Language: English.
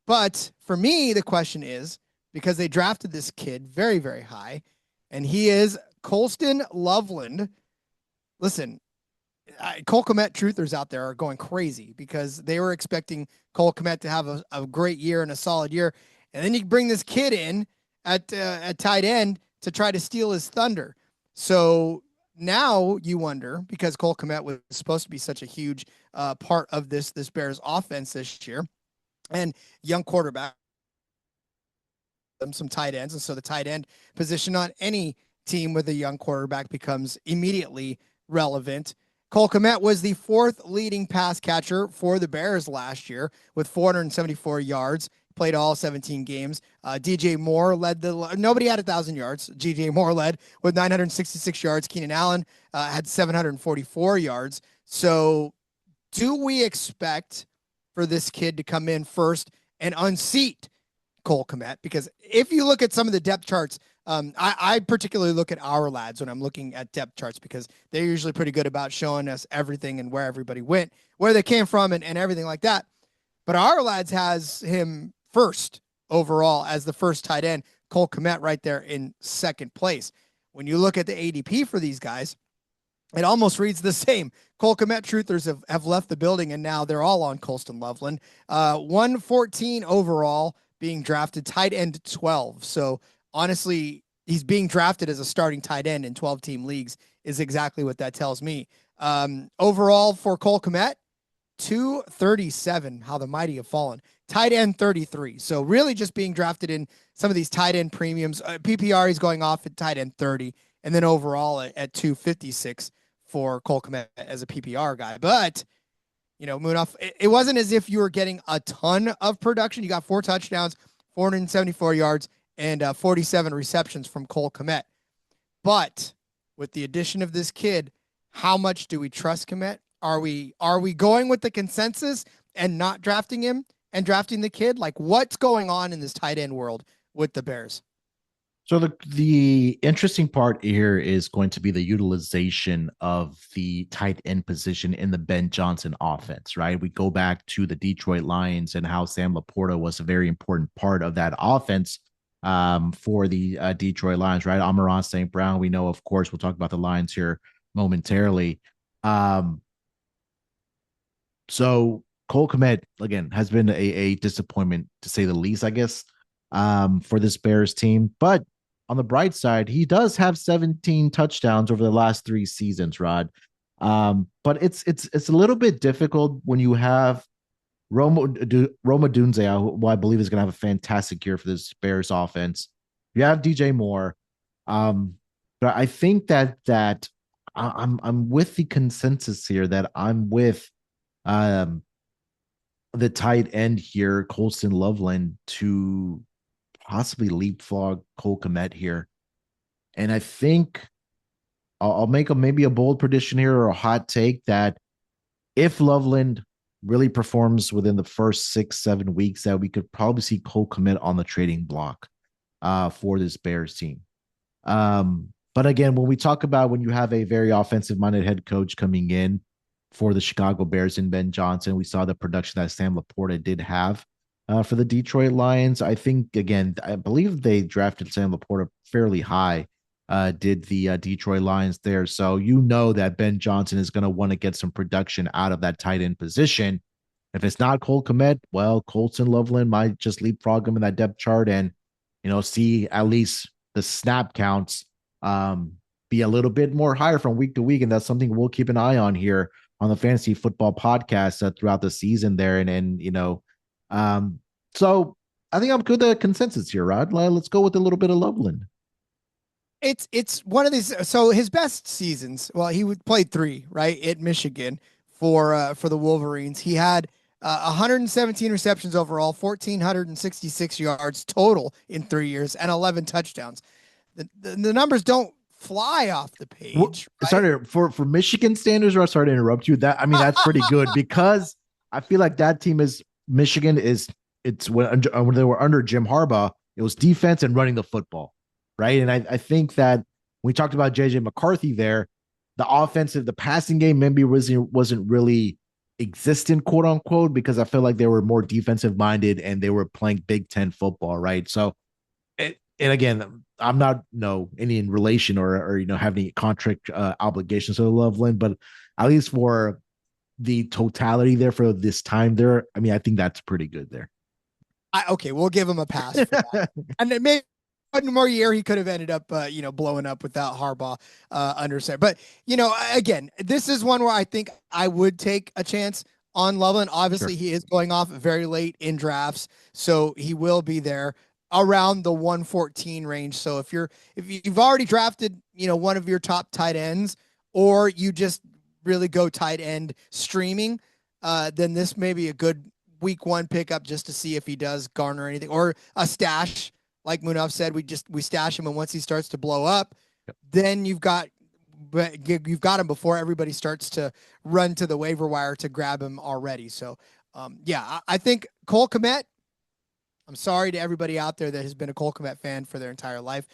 But for me, the question is, because they drafted this kid very, very high, and he is Colston Loveland. Listen, Cole Kmet truthers out there are going crazy because they were expecting Cole Kmet to have a great year and a solid year. And then you bring this kid in at tight end to try to steal his thunder. So now you wonder, because Cole Kmet was supposed to be such a huge part of this Bears offense this year, and young quarterback, some tight ends. And so the tight end position on any team with a young quarterback becomes immediately relevant. Cole Kmet was the fourth leading pass catcher for the Bears last year with 474 yards, played all 17 games. DJ Moore led nobody had 1,000 yards. DJ Moore led with 966 yards. Keenan Allen had 744 yards. So do we expect for this kid to come in first and unseat Cole Kmet? Because if you look at some of the depth charts, I particularly look at our lads when I'm looking at depth charts, because they're usually pretty good about showing us everything and where everybody went, where they came from, and everything like that. But our lads has him first overall as the first tight end. Cole Kmet right there in second place. When you look at the ADP for these guys, it almost reads the same. Cole Kmet truthers have left the building, and now they're all on Colston Loveland. 114 overall, being drafted, tight end 12. So honestly, he's being drafted as a starting tight end in 12-team leagues is exactly what that tells me. Overall for Cole Kmet, 237, how the mighty have fallen. Tight end 33. So really just being drafted in some of these tight end premiums. PPR, he's going off at tight end 30. And then overall at 256 for Cole Kmet as a PPR guy. But, Munaf, it wasn't as if you were getting a ton of production. You got 4 touchdowns, 474 yards, and 47 receptions from Cole Kmet. But with the addition of this kid, how much do we trust Kmet? Are we going with the consensus and not drafting him and drafting the kid? Like, what's going on in this tight end world with the Bears? So the interesting part here is going to be the utilization of the tight end position in the Ben Johnson offense, right? We go back to the Detroit Lions and how Sam Laporta was a very important part of that offense for the Detroit Lions, right? Amon-Ra St. Brown, we know, of course, we'll talk about the Lions here momentarily. So Cole Kmet, again, has been a disappointment, to say the least, I guess, for this Bears team. But on the bright side, he does have 17 touchdowns over the last 3 seasons, Rod. But it's a little bit difficult when you have Rome Odunze, who I believe is going to have a fantastic year for this Bears offense. You have DJ Moore, but I think that I'm with the consensus here that I'm with the tight end here, Colston Loveland, to possibly leapfrog Cole Kmet here. And I think I'll make maybe a bold prediction here, or a hot take, that if Loveland really performs within the first 6-7 weeks, that we could probably see Cole Kmet on the trading block for this Bears team. But again, when we talk about when you have a very offensive-minded head coach coming in for the Chicago Bears in Ben Johnson, we saw the production that Sam Laporta did have for the Detroit Lions. I think, again, I believe they drafted Sam Laporta fairly high, did the Detroit Lions there. So that Ben Johnson is going to want to get some production out of that tight end position. If it's not Cole Kmet, well, Colston Loveland might just leapfrog him in that depth chart and, see at least the snap counts be a little bit more higher from week to week. And that's something we'll keep an eye on here on the Fantasy Football Podcast throughout the season there. So I think I'm good at consensus here, Rod. Let's go with a little bit of Loveland. It's one of these. So his best seasons, well, he played 3, right, at Michigan for the Wolverines. He had 117 receptions overall, 1,466 yards total in 3 years, and 11 touchdowns. The numbers don't fly off the page. Well, right? Sorry, for Michigan standards, or sorry to interrupt you. That's pretty good, because I feel like that team is Michigan is it's when they were under Jim Harbaugh, it was defense and running the football, right? And I think that when we talked about JJ McCarthy there, the passing game maybe wasn't really existent, quote unquote, because I feel like they were more defensive minded and they were playing Big Ten football, right? So, and again, I'm not any in relation or have any contract obligations to Loveland, but at least for the totality there for this time there, I mean, I think that's pretty good there. Okay, we'll give him a pass for that. And then maybe one more year he could have ended up blowing up without Harbaugh under center. But again, this is one where I think I would take a chance on Loveland. Obviously, Sure. he is going off very late in drafts, so he will be there around the 114 range. So if you've already drafted, one of your top tight ends, or you just really go tight end streaming, then this may be a good week one pickup just to see if he does garner anything, or a stash. Like Munaf said, we stash him, and once he starts to blow up, Yep. then you've got him before everybody starts to run to the waiver wire to grab him already. So, yeah, I think Cole Kmet. I'm sorry to everybody out there that has been a Cole Kmet fan for their entire life.